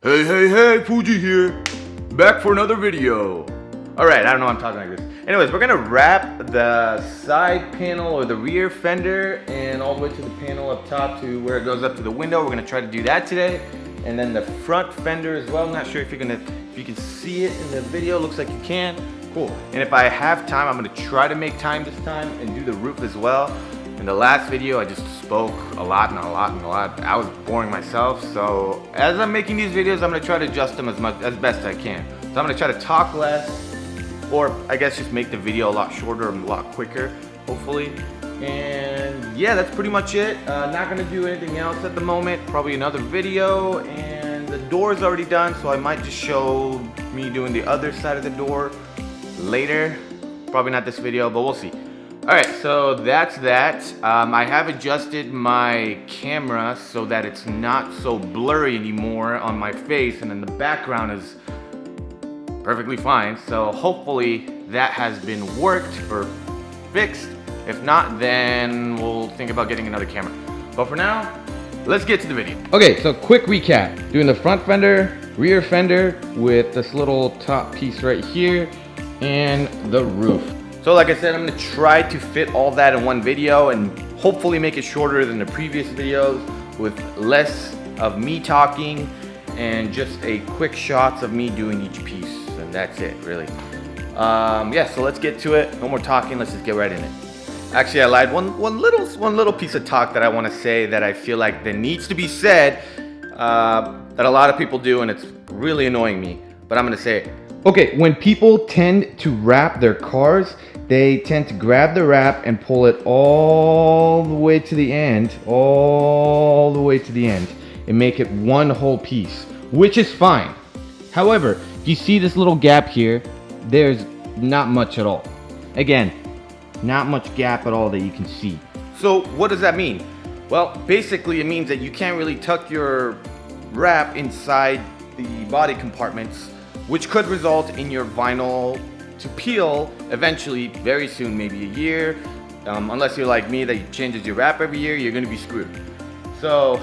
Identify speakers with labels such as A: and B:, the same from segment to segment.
A: Hey, Fuji here. Back for another video. Alright, I don't know why I'm talking like this. Anyways, we're gonna wrap the side panel or the rear fender and all the way to the panel up top to where it goes up to the window. We're gonna try to do that today. And then the front fender as well. I'm not sure if you can see it in the video. Looks like you can. Cool. And if I have time, I'm gonna try to make time this time and do the roof as well. In the last video, I just spoke a lot. I was boring myself. So as I'm making these videos, I'm gonna try to adjust them as best I can. So I'm gonna try to talk less, or I guess just make the video a lot shorter and a lot quicker, hopefully. And yeah, that's pretty much it. Not gonna do anything else at the moment. Probably another video, and the door's already done, so I might just show me doing the other side of the door later. Probably not this video, but we'll see. Alright, so that's that. I have adjusted my camera so that it's not so blurry anymore on my face, and then the background is perfectly fine. So hopefully that has been worked or fixed. If not, then we'll think about getting another camera. But for now, let's get to the video. Okay, so quick recap. Doing the front fender, rear fender with this little top piece right here and the roof. So like I said, I'm gonna try to fit all that in one video and hopefully make it shorter than the previous videos with less of me talking and just a quick shots of me doing each piece, and that's it really. Yeah, so let's get to it. No more talking, let's just get right in it. Actually, I lied. One little piece of talk that I want to say that I feel like that needs to be said, that a lot of people do, and it's really annoying me, but I'm gonna say it. Okay, when people tend to wrap their cars, they tend to grab the wrap and pull it all the way to the end, and make it one whole piece, which is fine. However, you see this little gap here, there's not much at all. Again, not much gap at all that you can see. So what does that mean? Well, basically it means that you can't really tuck your wrap inside the body compartments, which could result in your vinyl to peel eventually, very soon, maybe a year. Unless you're like me that changes your wrap every year, you're gonna be screwed. So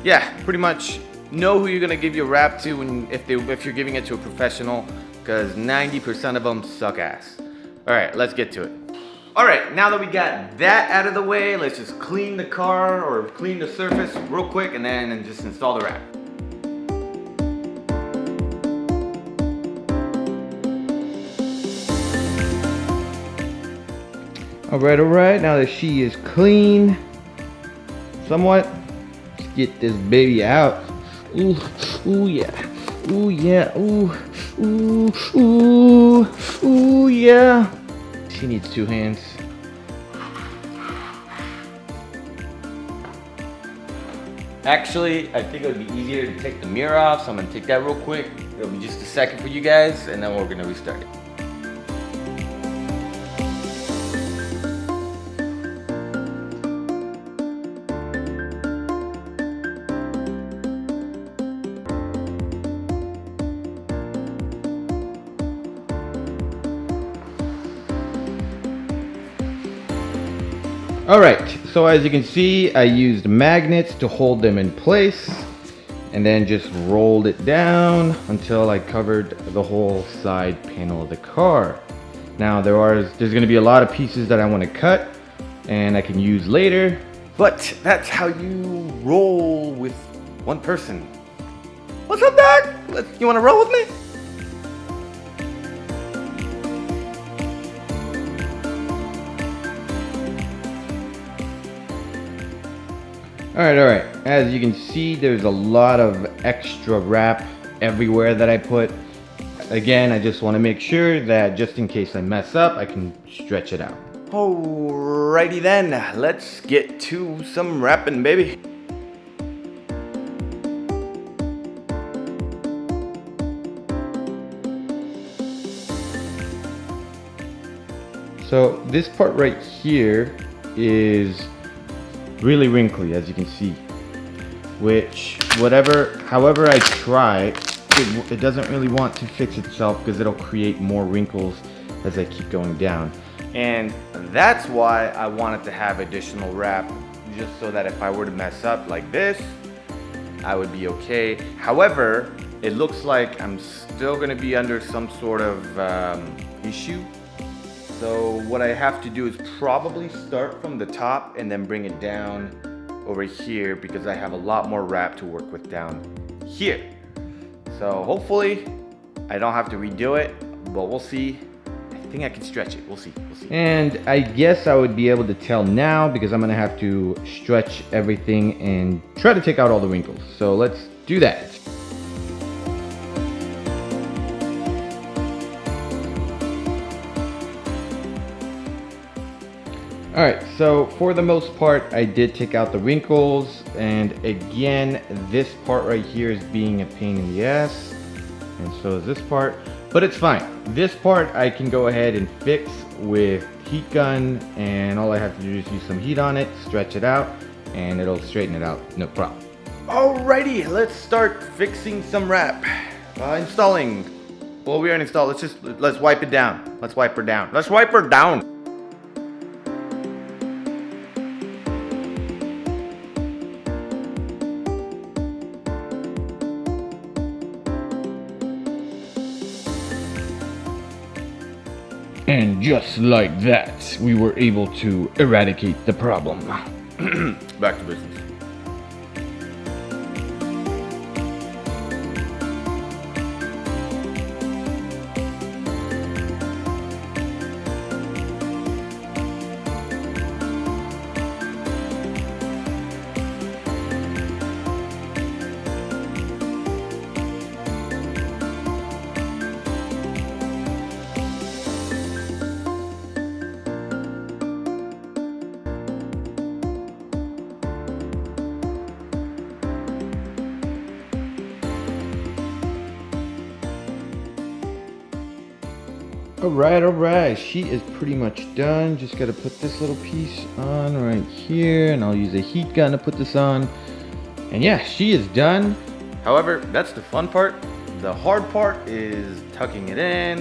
A: yeah, pretty much know who you're gonna give your wrap to if you're giving it to a professional, because 90% of them suck ass. All right, let's get to it. All right, now that we got that out of the way, let's just clean the car or clean the surface real quick and then just install the wrap. All right, now that she is clean, somewhat, let's get this baby out. Ooh yeah. She needs two hands. Actually, I think it would be easier to take the mirror off, so I'm gonna take that real quick. It'll be just a second for you guys, and then we're gonna restart it. Alright, so as you can see, I used magnets to hold them in place and then just rolled it down until I covered the whole side panel of the car. Now there's going to be a lot of pieces that I want to cut and I can use later, but that's how you roll with one person. What's up, Dad? You want to roll with me? Alright, as you can see, there's a lot of extra wrap everywhere that I put. Again, I just want to make sure that just in case I mess up, I can stretch it out. Alrighty then, let's get to some wrapping, baby. So this part right here is really wrinkly, as you can see, which however I try, it doesn't really want to fix itself because it'll create more wrinkles as I keep going down. And that's why I wanted to have additional wrap, just so that if I were to mess up like this, I would be okay. However, it looks like I'm still gonna be under some sort of issue. So what I have to do is probably start from the top and then bring it down over here, because I have a lot more wrap to work with down here. So hopefully I don't have to redo it, but we'll see. I think I can stretch it. We'll see. And I guess I would be able to tell now, because I'm gonna have to stretch everything and try to take out all the wrinkles. So let's do that. Alright, so for the most part, I did take out the wrinkles, and again, this part right here is being a pain in the ass, and so is this part, but it's fine. This part I can go ahead and fix with heat gun, and all I have to do is use some heat on it, stretch it out, and it'll straighten it out, no problem. Alrighty, let's start fixing some wrap. Installing. Well, we already installed. Let's wipe it down. Let's wipe her down. Let's wipe her down. And just like that, we were able to eradicate the problem. Back to business. Alright, she is pretty much done. Just gotta put this little piece on right here, and I'll use a heat gun to put this on. And yeah, she is done. However, that's the fun part. The hard part is tucking it in,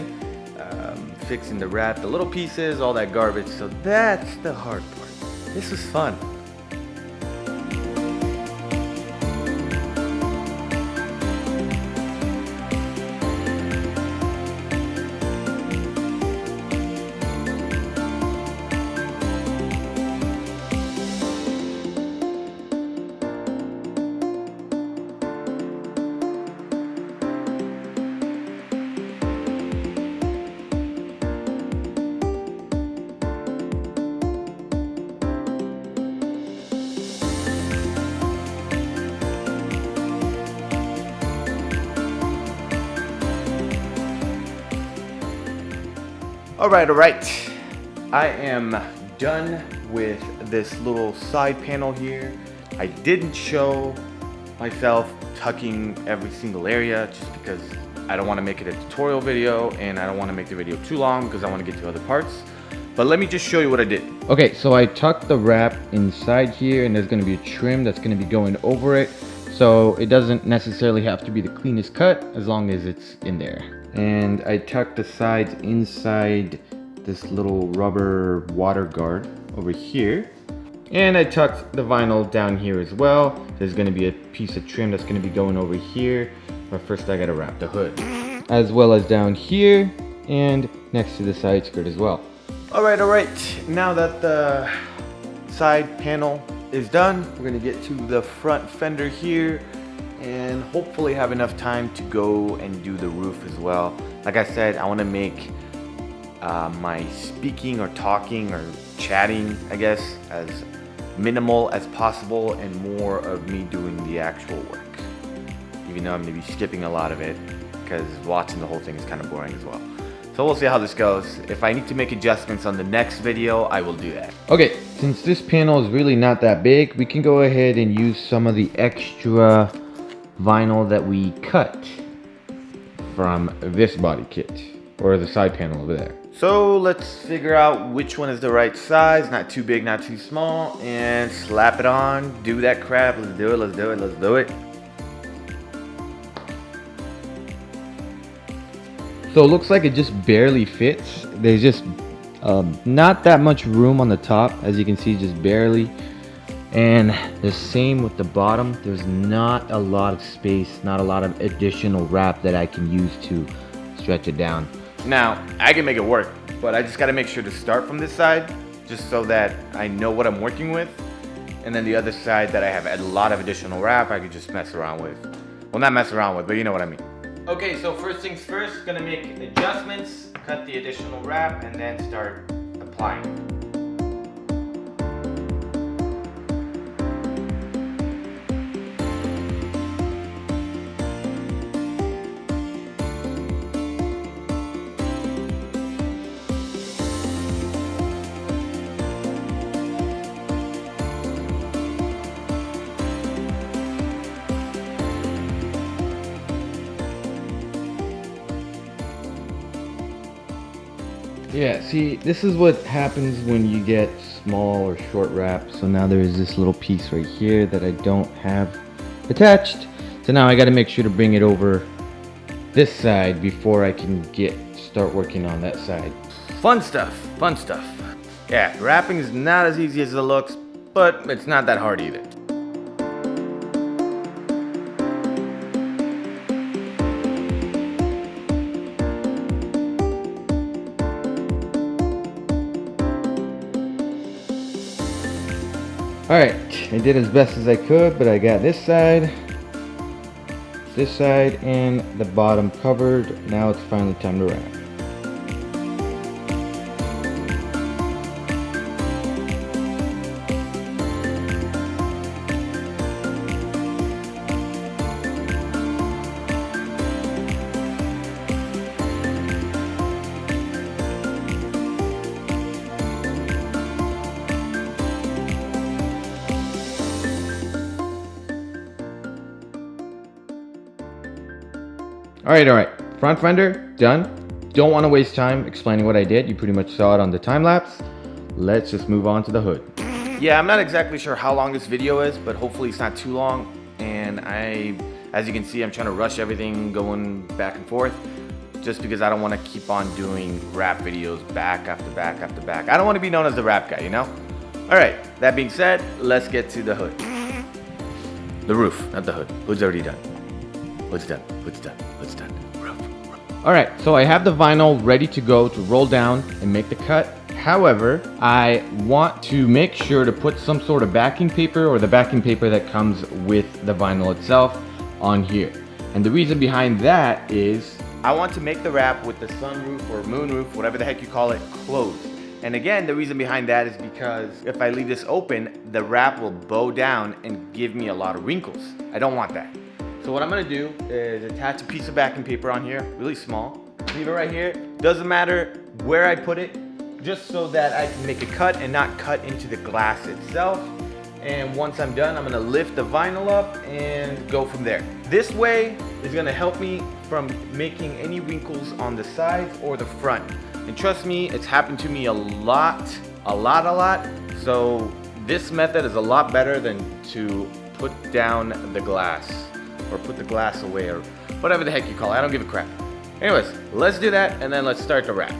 A: fixing the wrap, the little pieces, all that garbage. So that's the hard part. This was fun. Alright. I am done with this little side panel here. I didn't show myself tucking every single area just because I don't want to make it a tutorial video, and I don't want to make the video too long because I want to get to other parts. But let me just show you what I did. Okay, so I tucked the wrap inside here, and there's going to be a trim that's going to be going over it. So it doesn't necessarily have to be the cleanest cut as long as it's in there. And I tucked the sides inside this little rubber water guard over here. And I tucked the vinyl down here as well. There's going to be a piece of trim that's going to be going over here. But first I got to wrap the hood. As well as down here and next to the side skirt as well. Alright. Now that the side panel is done, we're going to get to the front fender here. And hopefully have enough time to go and do the roof as well. Like I said, I want to make my speaking or talking or chatting, I guess, as minimal as possible and more of me doing the actual work. Even though I'm going to be skipping a lot of it because watching the whole thing is kind of boring as well. So we'll see how this goes. If I need to make adjustments on the next video, I will do that. Okay, since this panel is really not that big, we can go ahead and use some of the extra vinyl that we cut from this body kit, or the side panel over there. So let's figure out which one is the right size, not too big, not too small, and slap it on, do that crap. Let's do it. So it looks like it just barely fits. There's just not that much room on the top, as you can see, just barely. And the same with the bottom. There's not a lot of space, not a lot of additional wrap that I can use to stretch it down. Now, I can make it work, but I just gotta make sure to start from this side, just so that I know what I'm working with. And then the other side that I have a lot of additional wrap, I could just mess around with. Well, not mess around with, but you know what I mean. Okay, so first things first, gonna make adjustments, cut the additional wrap, and then start applying. Yeah, see, this is what happens when you get small or short wrap. So now there is this little piece right here that I don't have attached. So now I got to make sure to bring it over this side before I can start working on that side. Fun stuff, fun stuff. Yeah, wrapping is not as easy as it looks, but it's not that hard either. Alright, I did as best as I could, but I got this side, and the bottom covered. Now it's finally time to wrap. Alright, front fender, done. Don't want to waste time explaining what I did. You pretty much saw it on the time lapse. Let's just move on to the hood. Yeah, I'm not exactly sure how long this video is, but hopefully it's not too long. And as you can see, I'm trying to rush everything going back and forth, just because I don't want to keep on doing rap videos back after back after back. I don't want to be known as the rap guy, you know? Alright, that being said, let's get to the hood. The roof, not the hood. Hood's already done. Hood's done, hood's done, hood's done. Alright, so I have the vinyl ready to go to roll down and make the cut. However, I want to make sure to put some sort of backing paper, or the backing paper that comes with the vinyl itself, on here. And the reason behind that is I want to make the wrap with the sunroof or moonroof, whatever the heck you call it, closed. And again, the reason behind that is because if I leave this open, the wrap will bow down and give me a lot of wrinkles. I don't want that. So what I'm gonna do is attach a piece of backing paper on here, really small. Leave it right here. Doesn't matter where I put it, just so that I can make a cut and not cut into the glass itself. And once I'm done, I'm gonna lift the vinyl up and go from there. This way is gonna help me from making any wrinkles on the sides or the front. And trust me, it's happened to me a lot. So this method is a lot better than to put down the glass, or put the glass away, or whatever the heck you call it. I don't give a crap. Anyways, let's do that, and then let's start the wrap.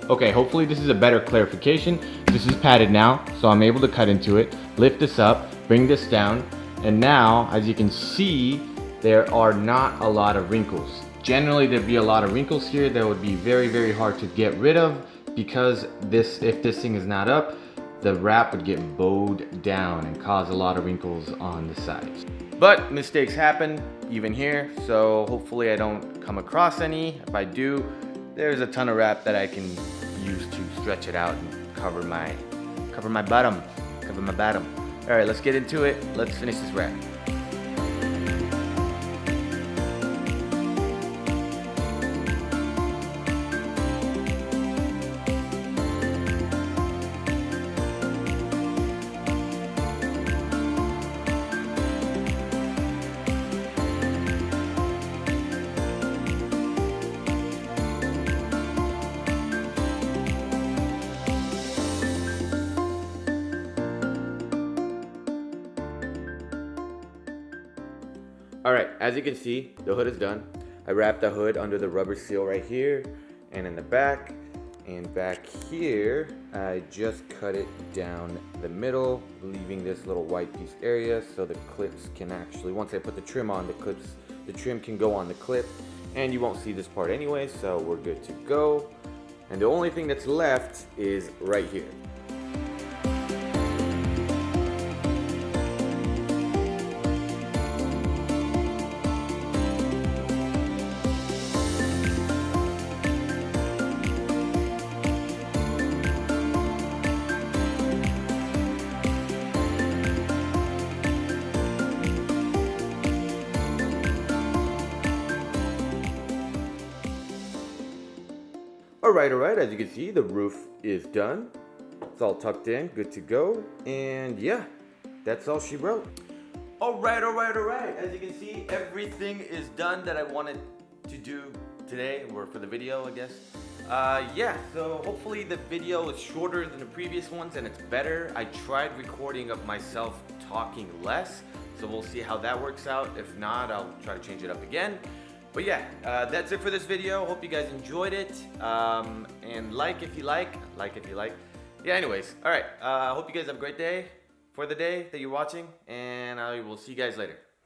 A: Okay, hopefully this is a better clarification. This is padded now, so I'm able to cut into it, lift this up, bring this down, and now, as you can see, there are not a lot of wrinkles. Generally, there'd be a lot of wrinkles here that would be very, very hard to get rid of, because if this thing is not up, the wrap would get bowed down and cause a lot of wrinkles on the sides. But mistakes happen, even here, so hopefully I don't come across any. If I do, there's a ton of wrap that I can use to stretch it out and cover my bottom. All right, let's get into it. Let's finish this wrap. All right, as you can see, the hood is done. I wrapped the hood under the rubber seal right here and in the back. And back here, I just cut it down the middle, leaving this little white piece area so the clips can actually, once I put the trim on, the trim can go on the clip and you won't see this part anyway, so we're good to go. And the only thing that's left is right here. All right, as you can see, the roof is done. It's all tucked in, good to go. And yeah, that's all she wrote. All right. As you can see, everything is done that I wanted to do today, or for the video, I guess. Yeah, so hopefully the video is shorter than the previous ones and it's better. I tried recording of myself talking less, so we'll see how that works out. If not, I'll try to change it up again. But yeah, that's it for this video. Hope you guys enjoyed it. And like if you like. Yeah, anyways, all right. Hope you guys have a great day for the day that you're watching, and I will see you guys later.